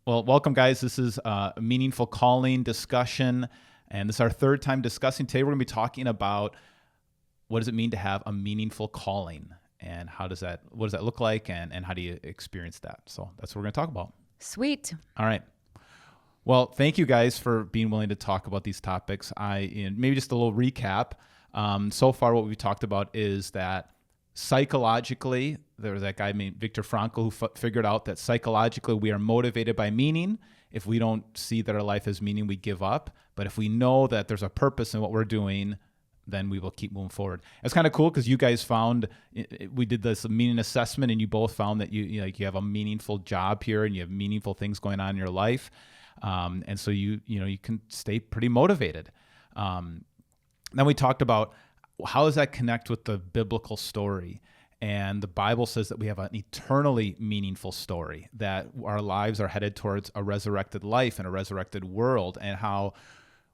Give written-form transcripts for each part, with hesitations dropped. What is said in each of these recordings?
Well, welcome, guys. This is a meaningful calling discussion, and this is our third time discussing. Today, we're going to be talking about what does it mean to have a meaningful calling, and what does that look like, and how do you experience that? So that's what we're going to talk about. Sweet. All right. Well, thank you guys for being willing to talk about these topics. Maybe just a little recap. So far, what we've talked about is that psychologically, there was that guy named Viktor Frankl who figured out that psychologically we are motivated by meaning. If we don't see that our life has meaning, we give up. But if we know that there's a purpose in what we're doing, then we will keep moving forward. It's kind of cool because you guys found, we did this meaning assessment, and you both found that you have a meaningful job here and you have meaningful things going on in your life. And so you can stay pretty motivated. Then we talked about how does that connect with the biblical story? And the Bible says that we have an eternally meaningful story, that our lives are headed towards a resurrected life and a resurrected world, and how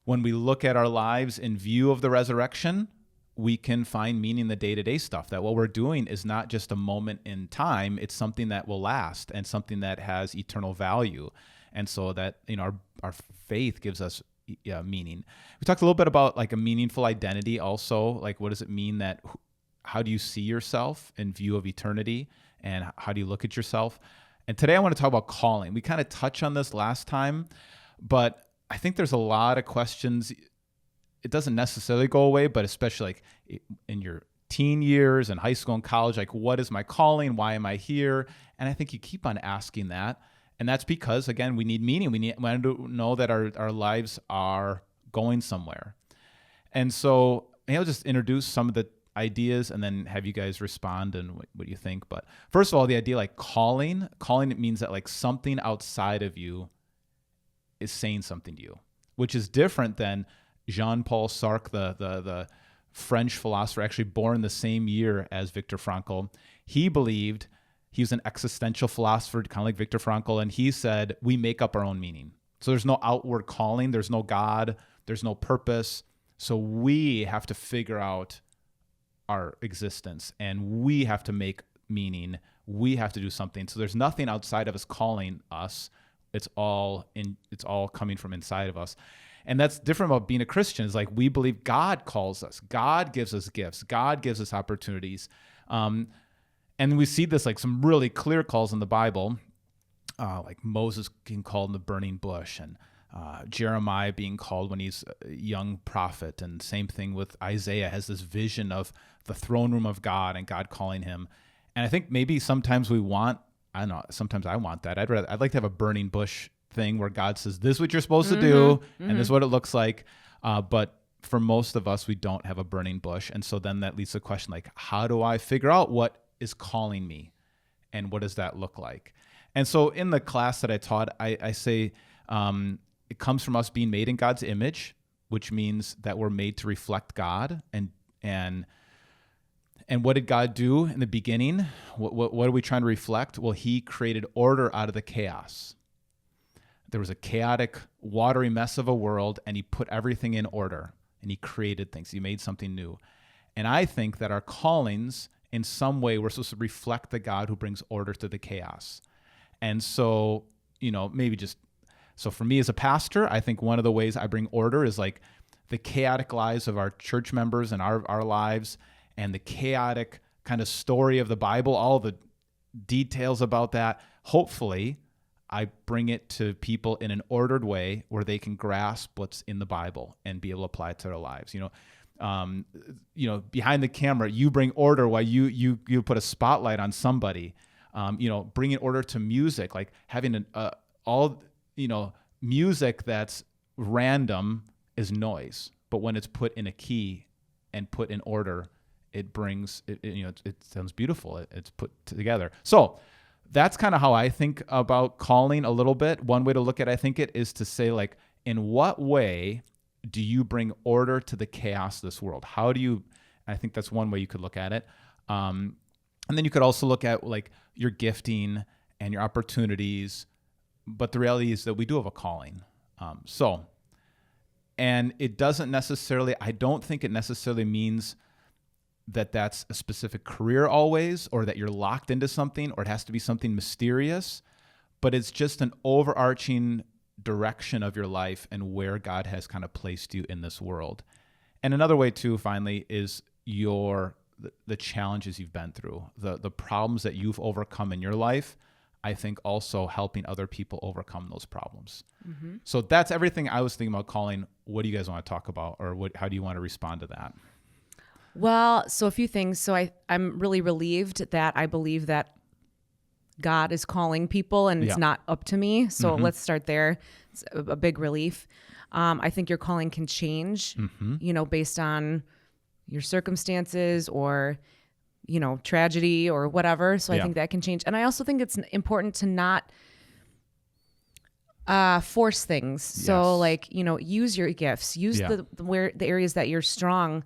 when we look at our lives in view of the resurrection, we can find meaning in the day-to-day stuff, that what we're doing is not just a moment in time, it's something that will last and something that has eternal value. And so that, our faith gives us meaning. We talked a little bit about like a meaningful identity also, like what does it mean how do you see yourself in view of eternity, and how do you look at yourself? And today I want to talk about calling. We kind of touched on this last time, but I think there's a lot of questions. It doesn't necessarily go away, but especially like in your teen years and high school and college, like what is my calling? Why am I here? And I think you keep on asking that. And that's because, again, we need meaning. We want to know that our lives are going somewhere. And so maybe I'll just introduce some of the ideas and then have you guys respond and what you think. But first of all, the idea like calling, it means that like something outside of you is saying something to you, which is different than Jean-Paul Sartre, the French philosopher, actually born the same year as Viktor Frankl. He believed, he was an existential philosopher, kind of like Viktor Frankl, and he said, we make up our own meaning. So there's no outward calling, there's no God, there's no purpose. So we have to figure out our existence, and we have to make meaning. We have to do something. So there's nothing outside of us calling us. It's all coming from inside of us. And that's different about being a Christian. It's like we believe God calls us. God gives us gifts. God gives us opportunities. And we see this like some really clear calls in the Bible, like Moses being called in the burning bush, and Jeremiah being called when he's a young prophet. And same thing with Isaiah, has this vision of the throne room of God and God calling him. And I think maybe sometimes sometimes I want that. I'd like to have a burning bush thing where God says, this is what you're supposed to do, and this is what it looks like. But for most of us, we don't have a burning bush. And so then that leads to the question, like, how do I figure out what is calling me, and what does that look like? And so in the class that I taught, I say it comes from us being made in God's image, which means that we're made to reflect God. And what did God do in the beginning? What are we trying to reflect? Well, he created order out of the chaos. There was a chaotic, watery mess of a world, and he put everything in order, and he created things. He made something new. And I think that our callings, in some way, we're supposed to reflect the God who brings order to the chaos. And so, so for me as a pastor, I think one of the ways I bring order is like the chaotic lives of our church members and our lives, and the chaotic kind of story of the Bible, all the details about that. Hopefully, I bring it to people in an ordered way where they can grasp what's in the Bible and be able to apply it to their lives. Behind the camera, you bring order while you put a spotlight on somebody. Bringing order to music, like having music that's random is noise, but when it's put in a key and put in order, it brings it sounds beautiful. It's put together. So that's kind of how I think about calling a little bit. One way to look at it is to say, like, in what way do you bring order to the chaos of this world? How do you? I think that's one way you could look at it. And then you could also look at like your gifting and your opportunities. But the reality is that we do have a calling. And it doesn't necessarily, I don't think it necessarily means that that's a specific career always, or that you're locked into something, or it has to be something mysterious. but it's just an overarching direction of your life and where God has kind of placed you in this world. And another way too, finally, is the challenges you've been through, the problems that you've overcome in your life. I think also helping other people overcome those problems. Mm-hmm. So that's everything I was thinking about calling. What do you guys want to talk about, or how do you want to respond to that? Well, so a few things. So I'm really relieved that I believe that God is calling people and it's not up to me. So let's start there. It's a big relief. I think your calling can change, based on your circumstances or, tragedy or whatever. So I think that can change. And I also think it's important to not force things. So use your gifts, use the areas that you're strong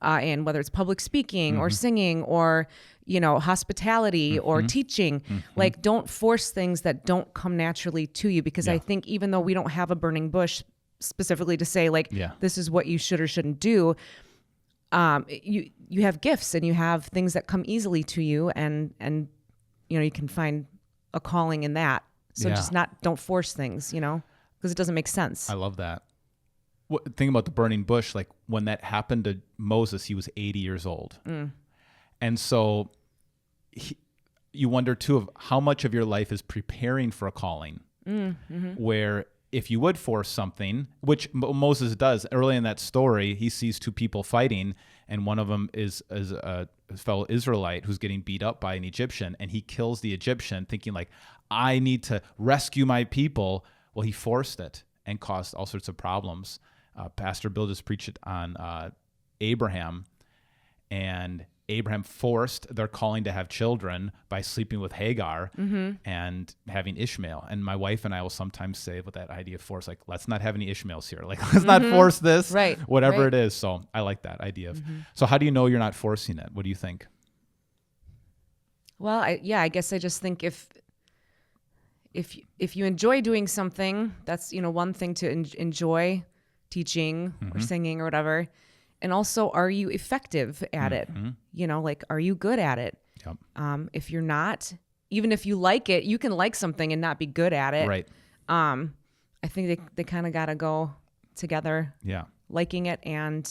in, whether it's public speaking or singing or, hospitality or teaching. Like, don't force things that don't come naturally to you, because I think even though we don't have a burning bush specifically to say this is what you should or shouldn't do, you have gifts and you have things that come easily to you, and you can find a calling in that. So don't force things, because it doesn't make sense. I love that. Think about the burning bush. Like when that happened to Moses, he was 80 years old. And so you wonder too of how much of your life is preparing for a calling, where if you would force something, which Moses does early in that story, he sees two people fighting, and one of them is a fellow Israelite who's getting beat up by an Egyptian, and he kills the Egyptian thinking like, I need to rescue my people. Well, he forced it and caused all sorts of problems. Pastor Bill just preached it on Abraham, and Abraham forced their calling to have children by sleeping with Hagar and having Ishmael. And my wife and I will sometimes say with that idea of force, like, let's not have any Ishmaels here. Like, let's not force this, whatever it is. So I like that idea of, so how do you know you're not forcing it? What do you think? Well, I guess I just think if you enjoy doing something, that's, one thing to enjoy teaching or singing or whatever. And also, are you effective at it? Are you good at it? Yep. If you're not, even if you like it, you can like something and not be good at it. Right. I think they kind of got to go together. Yeah. Liking it and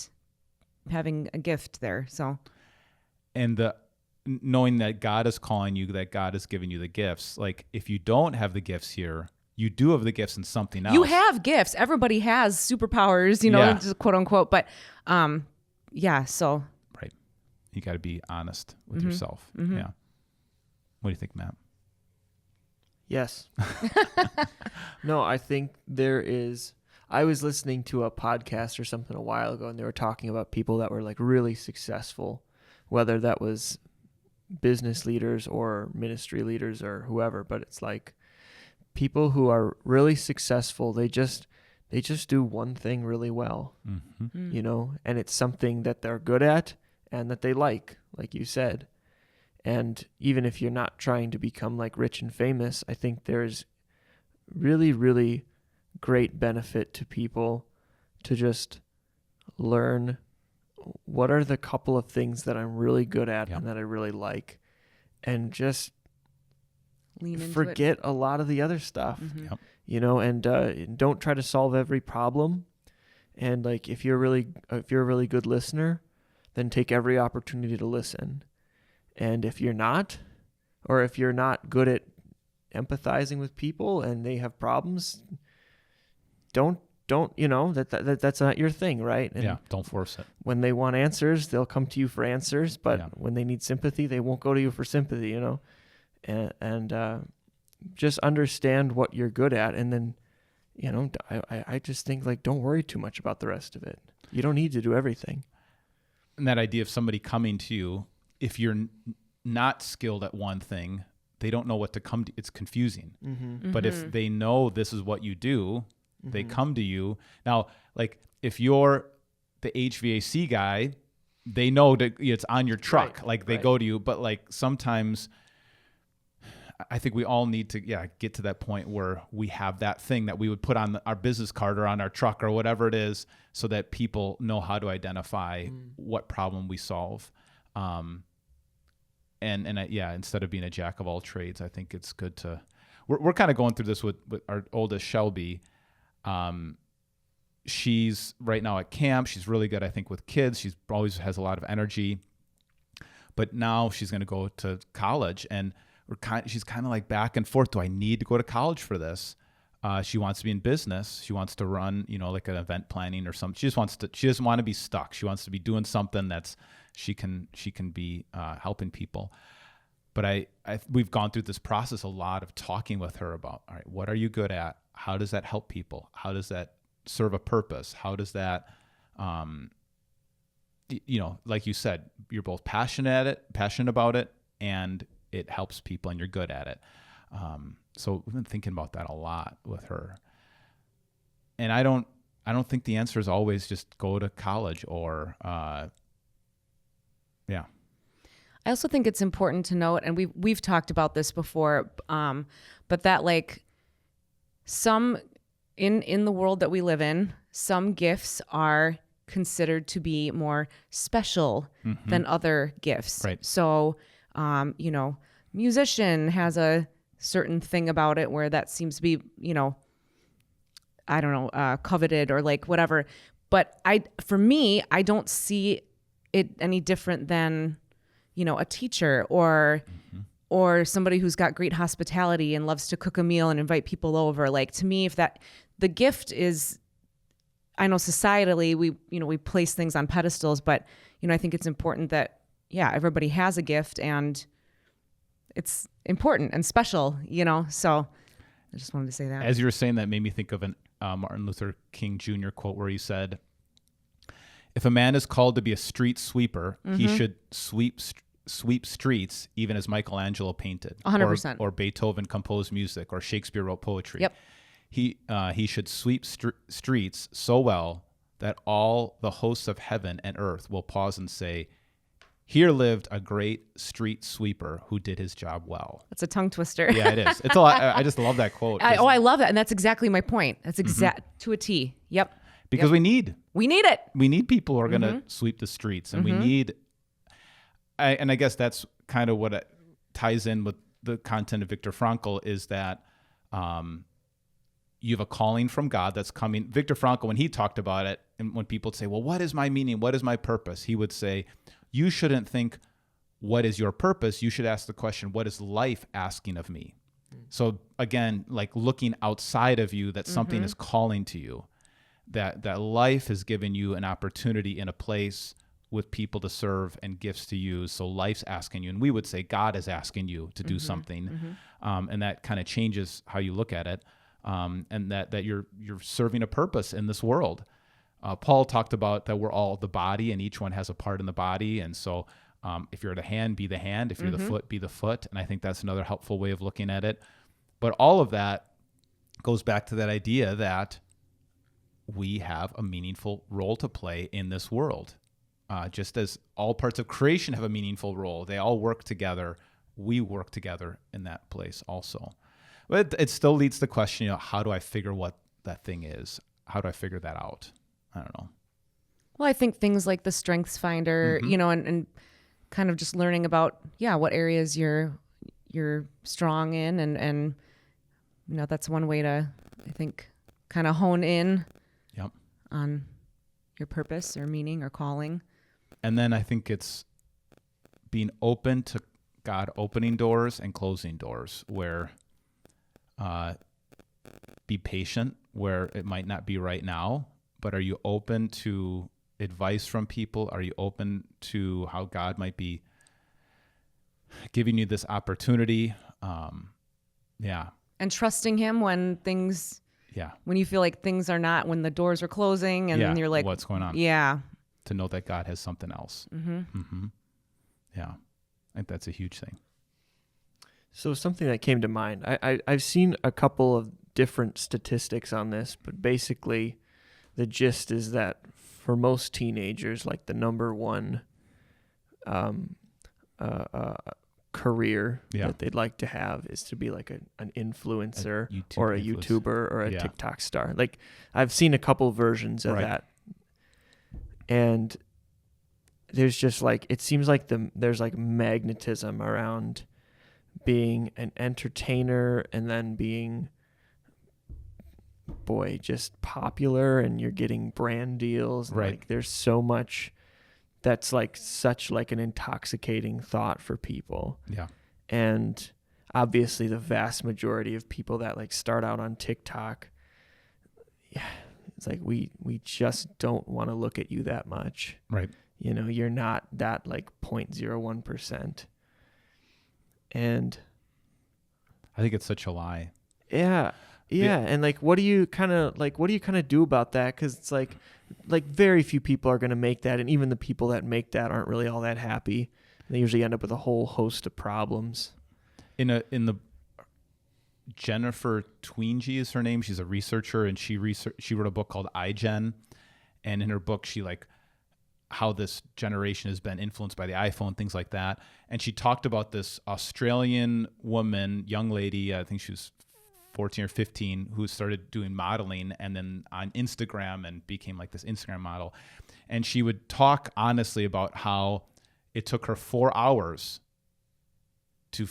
having a gift there. So. And knowing that God is calling you, that God is giving you the gifts. Like, if you don't have the gifts here, you do have the gifts in something else. You have gifts. Everybody has superpowers, just quote unquote. But, so. Right. You got to be honest with yourself. Yeah. What do you think, Matt? Yes. No, I think I was listening to a podcast or something a while ago, and they were talking about people that were like really successful, whether that was business leaders or ministry leaders or whoever, but it's like, people who are really successful, they just do one thing really well, and it's something that they're good at and that they like you said. And even if you're not trying to become like rich and famous, I think there's really, really great benefit to people to just learn what are the couple of things that I'm really good at and that I really like, and just forget a lot of the other stuff, and don't try to solve every problem. And like, if you're a really good listener, then take every opportunity to listen. And if you're not, or if you're not good at empathizing with people and they have problems, don't that's not your thing, right? And don't force it. When they want answers, they'll come to you for answers, but when they need sympathy, they won't go to you for sympathy, and just understand what you're good at. And then, I just think, like, don't worry too much about the rest of it. You don't need to do everything. And that idea of somebody coming to you, if you're not skilled at one thing, they don't know what to come to. It's confusing. But if they know this is what you do, they come to you. Now, like, if you're the HVAC guy, they know that it's on your truck. They go to you. But like, sometimes I think we all need to get to that point where we have that thing that we would put on our business card or on our truck or whatever it is, so that people know how to identify what problem we solve. Instead of being a jack of all trades, I think it's good to. we're kind of going through this with our oldest Shelby. She's right now at camp. She's really good, I think, with kids. She's always has a lot of energy. But now she's going to go to college, and she's kind of like back and forth. Do I need to go to college for this? She wants to be in business. She wants to run, like an event planning or something. She doesn't want to be stuck. She wants to be doing something that's she can be helping people. But we've gone through this process a lot of talking with her about, all right, what are you good at? How does that help people? How does that serve a purpose? How does that, like you said, you're both passionate about it, and it helps people, and you're good at it. So we've been thinking about that a lot with her. And I don't think the answer is always just go to college or, yeah. I also think it's important to note, and we've talked about this before, but that like some in the world that we live in, some gifts are considered to be more special than other gifts. Right. So, musician has a certain thing about it where that seems to be, coveted or like whatever. But for me, I don't see it any different than, a teacher or somebody who's got great hospitality and loves to cook a meal and invite people over. Like, to me, if the gift is, I know societally we place things on pedestals, but I think it's important that everybody has a gift and it's important and special, so I just wanted to say that. As you were saying that made me think of an Martin Luther King Jr. quote where he said, if a man is called to be a street sweeper, he should sweep streets even as Michelangelo painted. 100%. Or Beethoven composed music, or Shakespeare wrote poetry. Yep. He should sweep streets so well that all the hosts of heaven and earth will pause and say, here lived a great street sweeper who did his job well. That's a tongue twister. Yeah, it is. It's a lot. I just love that quote. I love that. And that's exactly my point. That's to a T. Yep. Because we need it. We need people who are going to sweep the streets, and we need, I guess that's kind of what it ties in with the content of Viktor Frankl is that you have a calling from God that's coming. Viktor Frankl, when he talked about it, and when people say, well, what is my meaning? What is my purpose? He would say, you shouldn't think, what is your purpose? You should ask the question, what is life asking of me? So again, like looking outside of you, that something is calling to you, that life has given you an opportunity in a place with people to serve and gifts to use. So life's asking you, and we would say God is asking you to do something. And that kind of changes how you look at it. And that you're serving a purpose in this world. Paul talked about that we're all the body, and each one has a part in the body. And so if you're the hand, be the hand. If you're the foot, be the foot. And I think that's another helpful way of looking at it. But all of that goes back to that idea that we have a meaningful role to play in this world. Just as all parts of creation have a meaningful role, they all work together. We work together in that place also. But it still leads to the question, how do I figure what that thing is? How do I figure that out? I don't know. Well, I think things like the Strengths Finder, and kind of just learning about, what areas you're strong in. And that's one way to, I think, kind of hone in on your purpose or meaning or calling. And then I think it's being open to God opening doors and closing doors where be patient where it might not be right now, but are you open to advice from people? Are you open to how God might be giving you this opportunity? And trusting him when things, when you feel like things are not, when the doors are closing and you're like, what's going on? Yeah. To know that God has something else. Yeah. I think that's a huge thing. So something that came to mind, I've seen a couple of different statistics on this, but basically the gist is that for most teenagers, like the number one career that they'd like to have is to be like an influencer or a YouTuber or a TikTok star. Like I've seen a couple versions of that. And there's just like, it seems like there's like magnetism around being an entertainer and then being, boy, just popular, and you're getting brand deals. Right. Like there's so much that's like such like an intoxicating thought for people. Yeah. And obviously the vast majority of people that like start out on TikTok, yeah, it's like we just don't want to look at you that much. Right. You know, you're not that like 0.01%. And I think it's such a lie. yeah. And like, what do you kind of do about that? Cause it's like very few people are going to make that. And even the people that make that aren't really all that happy. They usually end up with a whole host of problems. In the Jennifer Twenge is her name. She's a researcher, and she wrote a book called iGen, and in her book she like how this generation has been influenced by the iPhone, things like that. And she talked about this Australian woman, young lady, I think she was 14 or 15, who started doing modeling and then on Instagram and became like this Instagram model. And she would talk honestly about how it took her 4 hours to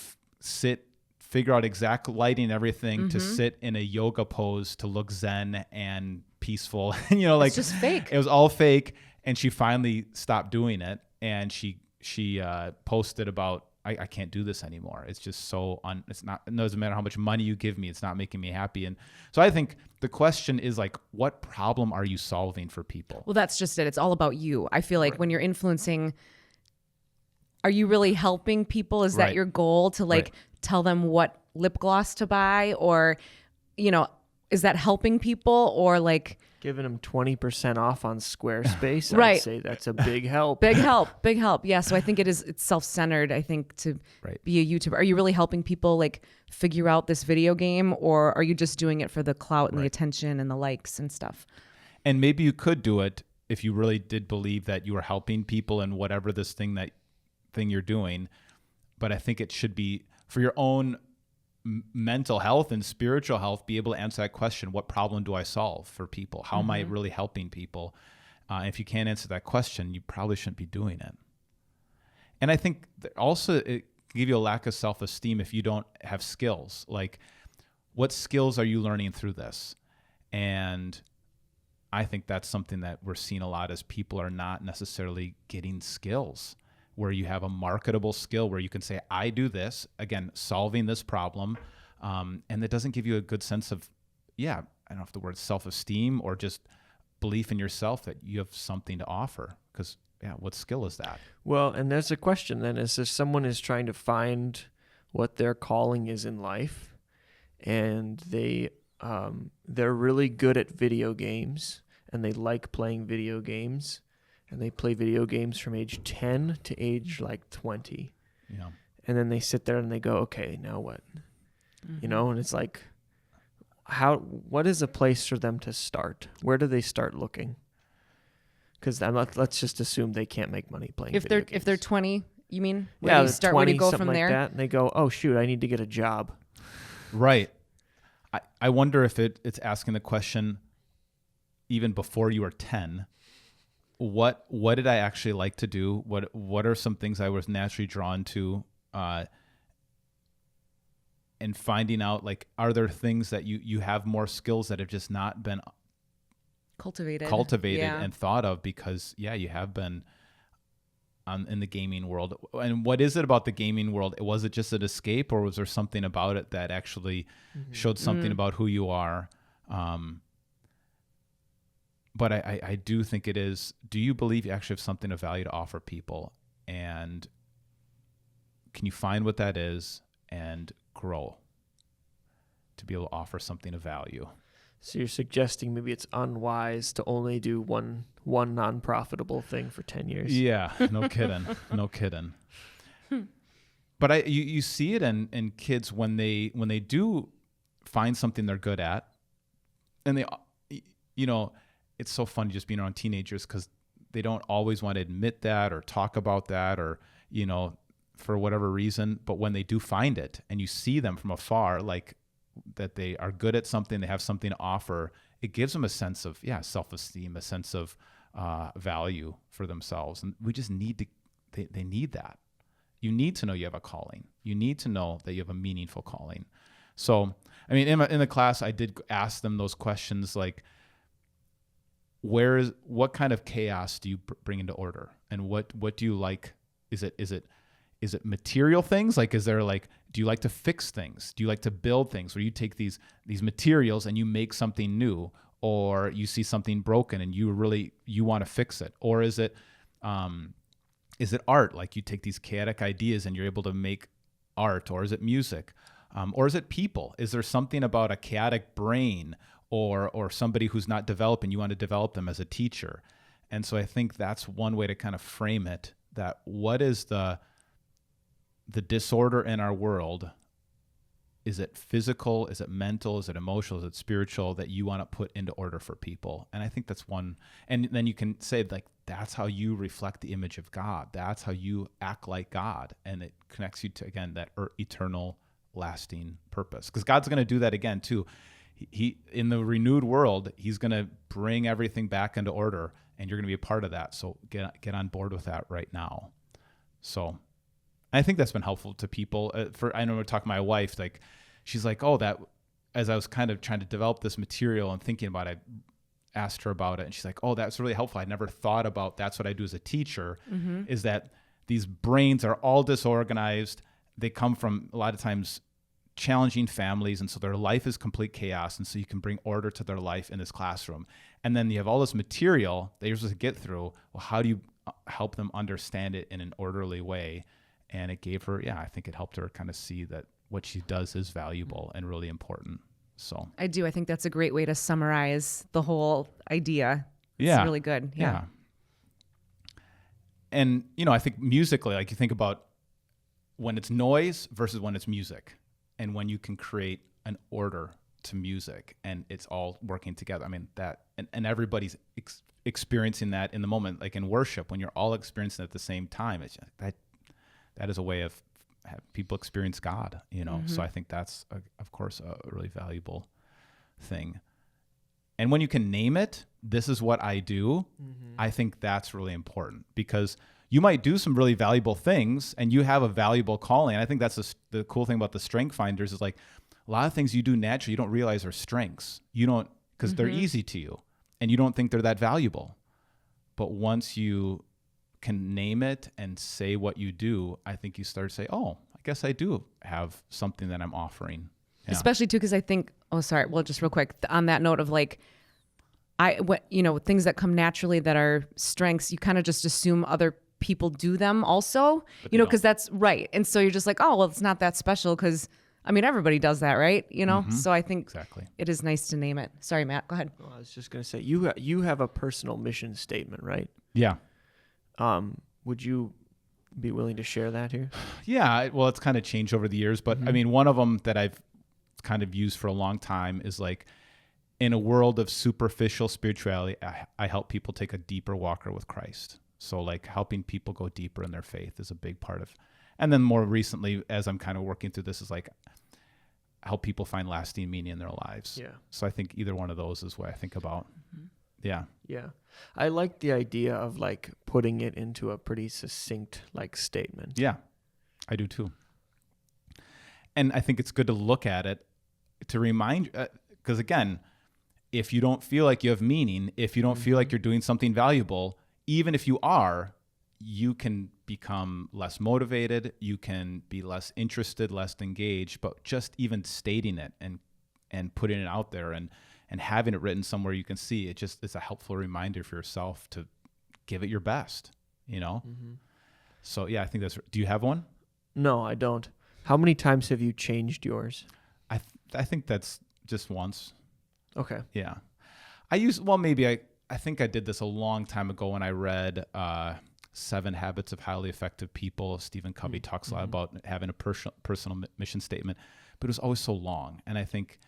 figure out exact lighting and everything, to sit in a yoga pose, to look zen and peaceful. You know, like it's just fake. It was all fake. And she finally stopped doing it. And she posted about, I can't do this anymore. It's just so it doesn't matter how much money you give me. It's not making me happy. And so I think the question is like, what problem are you solving for people? Well, that's just it. It's all about you. I feel like when you're influencing, are you really helping people? Is that your goal, to like tell them what lip gloss to buy? Or, you know, is that helping people? Or like giving them 20% off on Squarespace, Right. I'd say that's a big help. Big help. Yeah. So I think it's self-centered, I think, to be a YouTuber. Are you really helping people like figure out this video game, or are you just doing it for the clout and the attention and the likes and stuff? And maybe you could do it if you really did believe that you were helping people in whatever this thing you're doing. But I think it should be for your own mental health and spiritual health, be able to answer that question: what problem do I solve for people? How am I really helping people? If you can't answer that question, you probably shouldn't be doing it. And I think that also it can give you a lack of self-esteem if you don't have skills. Like, what skills are you learning through this? And I think that's something that we're seeing a lot, as people are not necessarily getting skills where you have a marketable skill where you can say, I do this, again, solving this problem. And it doesn't give you a good sense of, I don't know if the word self-esteem or just belief in yourself that you have something to offer. Because, what skill is that? Well, and there's a question then, is if someone is trying to find what their calling is in life, and they're really good at video games, and they like playing video games, and they play video games from age 10 to age like 20. Yeah. And then they sit there and they go, okay, now what? You know, and it's like, what is a place for them to start? Where do they start looking? Because let's just assume they can't make money playing video games. If they're 20, you mean? Where do you start? 20, Where do you go something from like there? that, and they go, oh shoot, I need to get a job. Right. I wonder if it's asking the question, even before you were 10, what did I actually like to do? What are some things I was naturally drawn to? And finding out, like, are there things that you have more skills that have just not been cultivated and thought of, because you have been in the gaming world. And what is it about the gaming world? Was it just an escape, or was there something about it that actually showed something about who you are? But I do think it is, do you believe you actually have something of value to offer people? And can you find what that is and grow to be able to offer something of value? So you're suggesting maybe it's unwise to only do one non-profitable thing for 10 years. Yeah, no kidding. No kidding. But you see it in kids when they do find something they're good at, and they, it's so funny just being around teenagers, because they don't always want to admit that or talk about that, or, for whatever reason. But when they do find it and you see them from afar, like that they are good at something, they have something to offer, it gives them a sense of, self-esteem, a sense of value for themselves. And we just need they need that. You need to know you have a calling. You need to know that you have a meaningful calling. So, I mean, in the class, I did ask them those questions like, what kind of chaos do you bring into order? And what do you like? Is it material things? Like, do you like to fix things? Do you like to build things where you take these materials and you make something new, or you see something broken and you want to fix it? Or is it art? Like you take these chaotic ideas and you're able to make art, or is it music? Or is it people? Is there something about a chaotic brain or somebody who's not developing, you want to develop them as a teacher? And so I think that's one way to kind of frame it, that what is the disorder in our world? Is it physical? Is it mental? Is it emotional? Is it spiritual that you want to put into order for people? And I think that's one. And then you can say, like, that's how you reflect the image of God. That's how you act like God. And it connects you to, again, that eternal, lasting purpose. Because God's going to do that again, too. He in the renewed world, he's going to bring everything back into order, and you're going to be a part of that. So get on board with that right now. So I think that's been helpful to people. I know we're talking to my wife, like she's like, oh, that, as I was kind of trying to develop this material and thinking about it, I asked her about it, and she's like, oh, that's really helpful. I never thought about that's what I do as a teacher, is that these brains are all disorganized. They come from a lot of times challenging families, and so their life is complete chaos, and so you can bring order to their life in this classroom. And then you have all this material that you're supposed to get through. Well, how do you help them understand it in an orderly way? And it gave her, I think it helped her kind of see that what she does is valuable and really important. So I think that's a great way to summarize the whole idea. Yeah. It's really good. Yeah. And, I think musically, like you think about when it's noise versus when it's music, and when you can create an order to music and it's all working together. I mean, that, and everybody's experiencing that in the moment, like in worship, when you're all experiencing it at the same time, it's just, that is a way of having people experience God, So I think that's, of course, a really valuable thing. And when you can name it, this is what I do, I think that's really important, because you might do some really valuable things and you have a valuable calling. And I think that's the cool thing about the Strength Finders is, like, a lot of things you do naturally, you don't realize are strengths. You don't, because they're easy to you and you don't think they're that valuable. But once you can name it and say what you do, I think you start to say, oh, I guess I do have something that I'm offering. Yeah. Especially too, because I think, just real quick on that note of like, things that come naturally that are strengths, you kind of just assume other people do them also, because that's right. And so you're just like, oh, well, it's not that special because, everybody does that, right? So I think exactly it is nice to name it. Sorry, Matt, go ahead. Well, I was just going to say, you have a personal mission statement, right? Yeah. Would you be willing to share that here? Yeah, well, it's kind of changed over the years, but one of them that I've kind of used for a long time is like, in a world of superficial spirituality, I help people take a deeper walker with Christ. So like helping people go deeper in their faith is a big part of, and then more recently, as I'm kind of working through this, is like help people find lasting meaning in their lives. Yeah. So I think either one of those is what I think about. Yeah. Yeah. I like the idea of like putting it into a pretty succinct like statement. Yeah, I do too. And I think it's good to look at it to remind, because again, if you don't feel like you have meaning, if you don't feel like you're doing something valuable, even if you are, you can become less motivated, you can be less interested, less engaged, but just even stating it and putting it out there and having it written somewhere you can see, it's a helpful reminder for yourself to give it your best, So yeah, I think do you have one? No, I don't. How many times have you changed yours? I think that's just once. Okay. Yeah. I think I did this a long time ago when I read 7 Habits of Highly Effective People. Stephen Covey talks a lot about having a personal mission statement, but it was always so long. And I think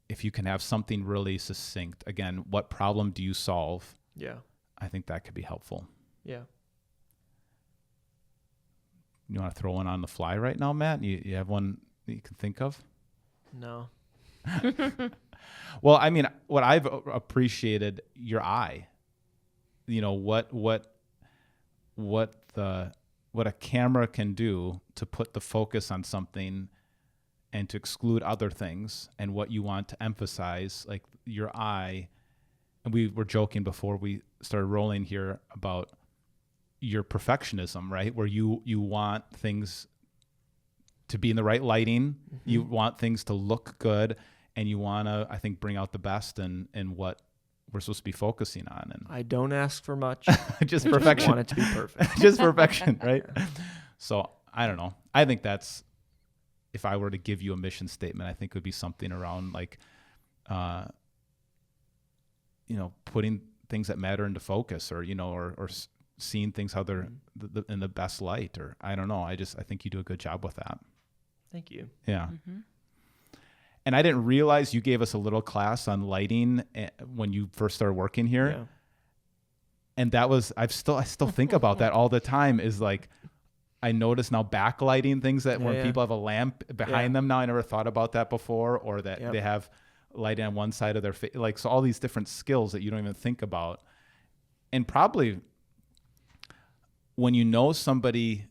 if you can have something really succinct, again, what problem do you solve? Yeah. I think that could be helpful. Yeah. You want to throw one on the fly right now, Matt? You have one that you can think of? No. Well, what I've appreciated, your eye. What what a camera can do to put the focus on something and to exclude other things, and what you want to emphasize, like your eye. And we were joking before we started rolling here about your perfectionism, right? Where you want things to be in the right lighting. Mm-hmm. You want things to look good, and you want to, I think, bring out the best in what we're supposed to be focusing on. And I don't ask for much. just I perfection. want it to be perfect. Just perfection, right? So I don't know. I think that's, if I were to give you a mission statement, I think it would be something around like, putting things that matter into focus, or, or seeing things how they're in the best light, or I don't know. I think you do a good job with that. Thank you. Yeah. Mm-hmm. And I didn't realize you gave us a little class on lighting when you first started working here. Yeah. And that was, I still think about that all the time, is like, I notice now backlighting things that when people have a lamp behind them now, I never thought about that before, or that they have lighting on one side of their face. Like, so all these different skills that you don't even think about. And probably when you know somebody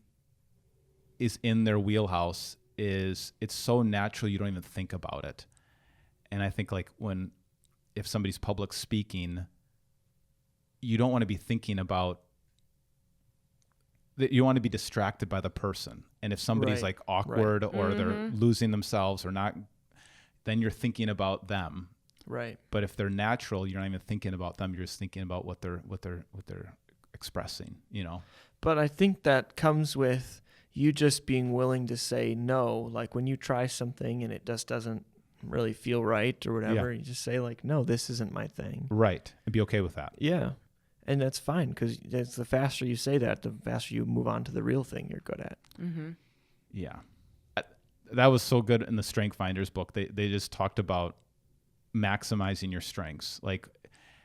is in their wheelhouse, it's so natural you don't even think about it. And I think like if somebody's public speaking, you don't want to be thinking about that. You want to be distracted by the person. And if somebody's like awkward or they're losing themselves or not, then you're thinking about them. Right. But if they're natural, you're not even thinking about them. You're just thinking about what they're expressing, But I think that comes with you just being willing to say no. Like when you try something and it just doesn't really feel right or whatever, you just say like, no, this isn't my thing. Right. And be okay with that. Yeah. And that's fine, because the faster you say that, the faster you move on to the real thing you're good at. Mm-hmm. Yeah. That was so good in the Strength Finders book. They just talked about maximizing your strengths. Like,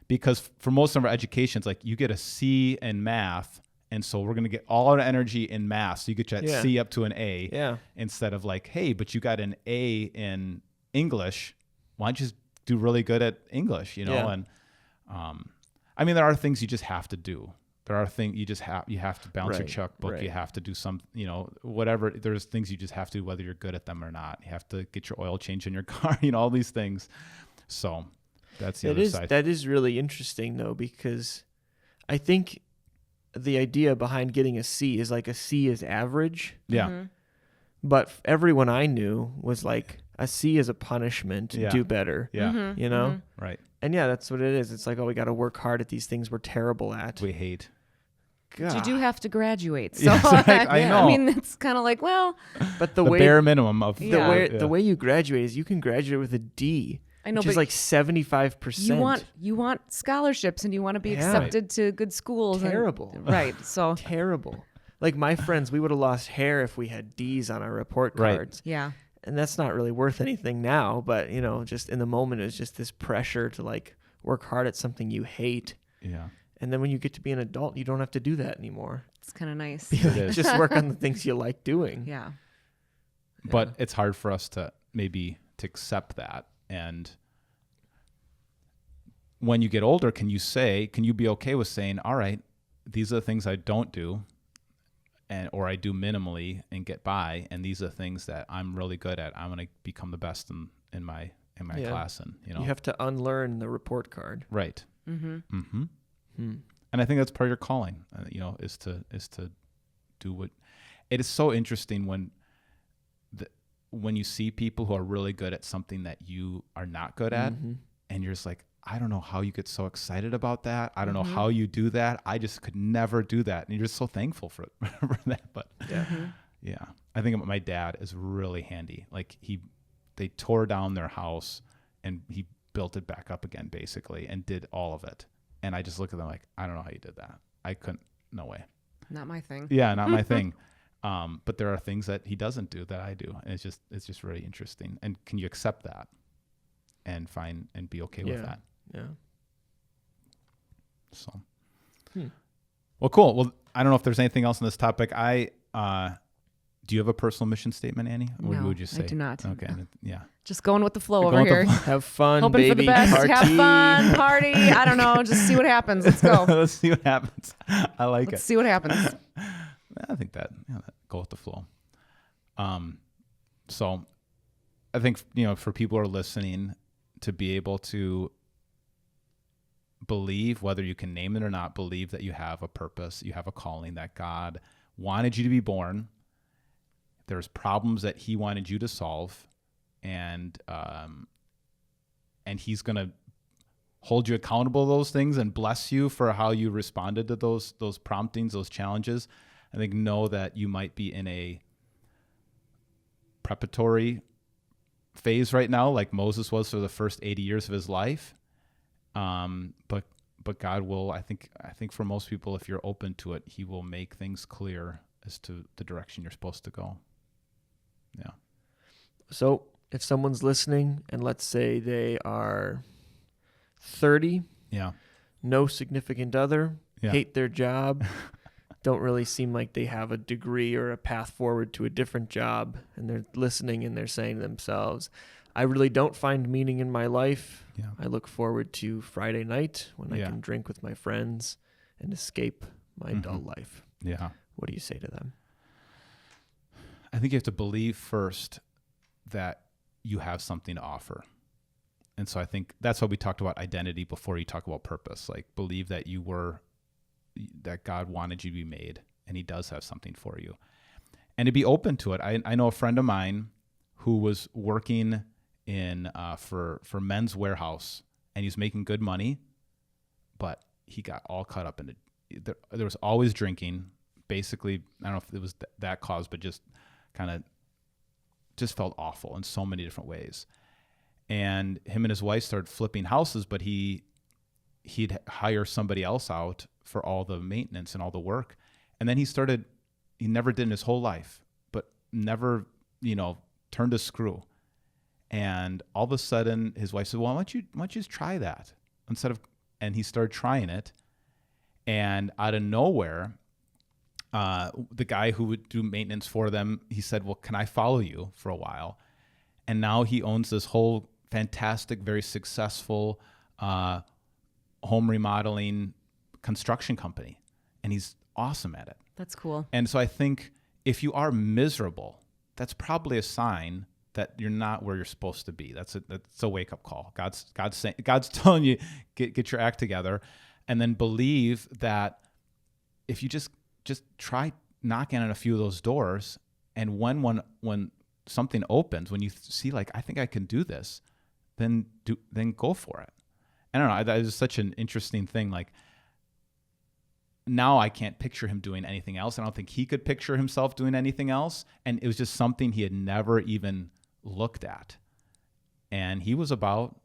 because for most of our educations, like you get a C in math, and so we're going to get all our energy in math. So you get that C up to an A. Yeah. Instead of like, hey, but you got an A in English. Why don't you just do really good at English, Yeah. And I mean, there are things you just have to do. There are things you have to balance your checkbook. Right. You have to do some, whatever. There's things you just have to do, whether you're good at them or not. You have to get your oil change in your car, all these things. So that's the other side. That is really interesting though, because I think the idea behind getting a C is like a C is average. Yeah. Mm-hmm. But everyone I knew was like a C is a punishment. Yeah. Do better. Yeah. Mm-hmm. Right. And yeah, that's what it is. It's like, oh, we got to work hard at these things we're terrible at. We hate. God. You do have to graduate. So yes, right. I know. I mean, it's kind of like, well, but the bare minimum of the way you graduate is you can graduate with a D. I know, which but is like 75%. You want scholarships and you want to be accepted to good schools. Terrible. Right. So terrible. Like my friends, we would have lost hair if we had D's on our report cards. Right. Yeah. And that's not really worth anything now, but just in the moment, it's just this pressure to like work hard at something you hate. Yeah. And then when you get to be an adult, you don't have to do that anymore. It's kind of nice. It is. Just work on the things you like doing. Yeah. But it's hard for us to accept that. And when you get older, can you be okay with saying, all right, these are the things I don't do, or I do minimally and get by, and these are the things that I'm really good at. I'm going to become the best in my class, and you have to unlearn the report card. Right. Mm-hmm. Mm-hmm. And I think that's part of your calling, is to do what. It is so interesting when you see people who are really good at something that you are not good at, and you're just like, I don't know how you get so excited about that. I don't know how you do that. I just could never do that. And you're just so thankful for that. But yeah, I think my dad is really handy. Like they tore down their house and he built it back up again, basically, and did all of it. And I just look at them like, I don't know how you did that. I couldn't, no way. Not my thing. Yeah, not my thing. But there are things that he doesn't do that I do. And it's just really interesting. And can you accept that and be okay with that? Yeah. So, well, cool. Well, I don't know if there's anything else on this topic. Do you have a personal mission statement, Annie? What No, would you say? I do not. Okay. Yeah. Just going with the flow over here. Have fun, Hoping baby. for the best. Party. Have fun, party. I don't know. Just see what happens. Let's go. Let's see what happens. I like Let's it. see what happens. I think that, that go with the flow. So I think, for people who are listening, to be able to believe, whether you can name it or not, believe that you have a purpose, you have a calling, that God wanted you to be born. There's problems that he wanted you to solve, and he's going to hold you accountable to those things and bless you for how you responded to those promptings, those challenges. I think know that you might be in a preparatory phase right now, like Moses was for the first 80 years of his life. But God will, I think for most people, if you're open to it, he will make things clear as to the direction you're supposed to go. Yeah. So if someone's listening and let's say they are 30, Yeah. no significant other, Yeah. hate their job, don't really seem like they have a degree or a path forward to a different job, and they're listening and they're saying to themselves, I really don't find meaning in my life. Yeah. I look forward to Friday night when I Yeah. can drink with my friends and escape my dull life. Yeah. What do you say to them? I think you have to believe first that you have something to offer. And so I think that's why we talked about identity before you talk about purpose. Like, believe that that God wanted you to be made, and he does have something for you. And to be open to it. I know a friend of mine who was working in for Men's Warehouse, and he's making good money, but he got all caught up in it. There was always drinking. Basically, I don't know if it was that cause, but just kind of just felt awful in so many different ways. And him and his wife started flipping houses, but he'd hire somebody else out for all the maintenance and all the work. And then he never did in his whole life, but never, turned a screw. And all of a sudden his wife said, well, why don't you just try that and he started trying it. And out of nowhere, the guy who would do maintenance for them, he said, well, can I follow you for a while? And now he owns this whole fantastic, very successful home remodeling construction company. And he's awesome at it. That's cool. And so I think if you are miserable, that's probably a sign that you're not where you're supposed to be. That's a wake-up call. God's telling you, get your act together, and then believe that if you just try knocking on a few of those doors, and when something opens, when you see like, I think I can do this, then go for it. I don't know. That is such an interesting thing. Like, now I can't picture him doing anything else. I don't think he could picture himself doing anything else. And it was just something he had never even looked at. And he was about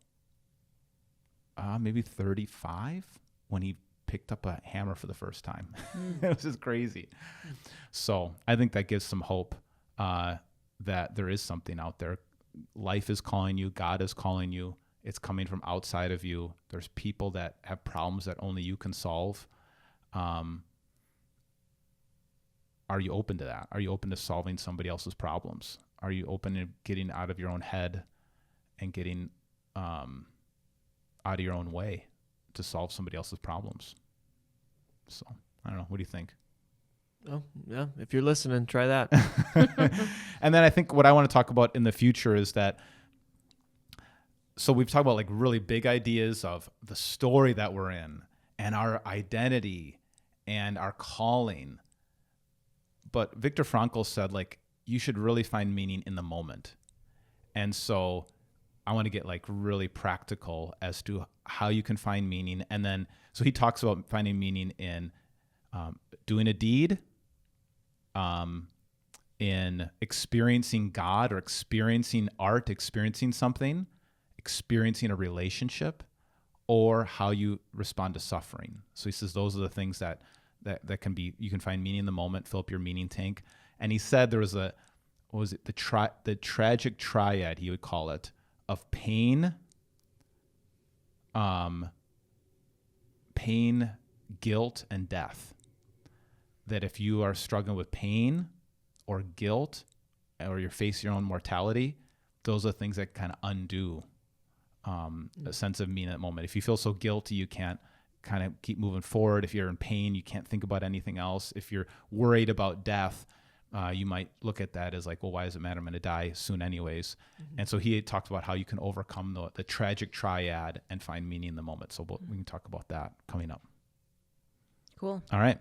maybe 35 when he picked up a hammer for the first time. It was just crazy. So I think that gives some hope that there is something out there. Life is calling you. God is calling you. It's coming from outside of you. There's people that have problems that only you can solve. Are you open to that? Are you open to solving somebody else's problems? Are you open to getting out of your own head and getting out of your own way to solve somebody else's problems? So I don't know. What do you think? Oh, yeah. If you're listening, try that. And then I think what I want to talk about in the future is that, so we've talked about like really big ideas of the story that we're in and our identity and our calling. But Viktor Frankl said, like, you should really find meaning in the moment. And so I want to get like really practical as to how you can find meaning. And then, so he talks about finding meaning in doing a deed, in experiencing God or experiencing art, experiencing something, experiencing a relationship, or how you respond to suffering. So he says those are the things that can be, you can find meaning in the moment, fill up your meaning tank. And he said there was the tragic triad, he would call it, of pain, guilt, and death. That if you are struggling with pain or guilt, or you're facing your own mortality, those are things that kind of undo a sense of meaning at that moment. If you feel so guilty, you can't kind of keep moving forward. If you're in pain, you can't think about anything else. If you're worried about death, you might look at that as like, well, why does it matter? I'm going to die soon anyways. And so he had talked about how you can overcome the tragic triad and find meaning in the moment. So we can talk about that coming up. Cool. All right.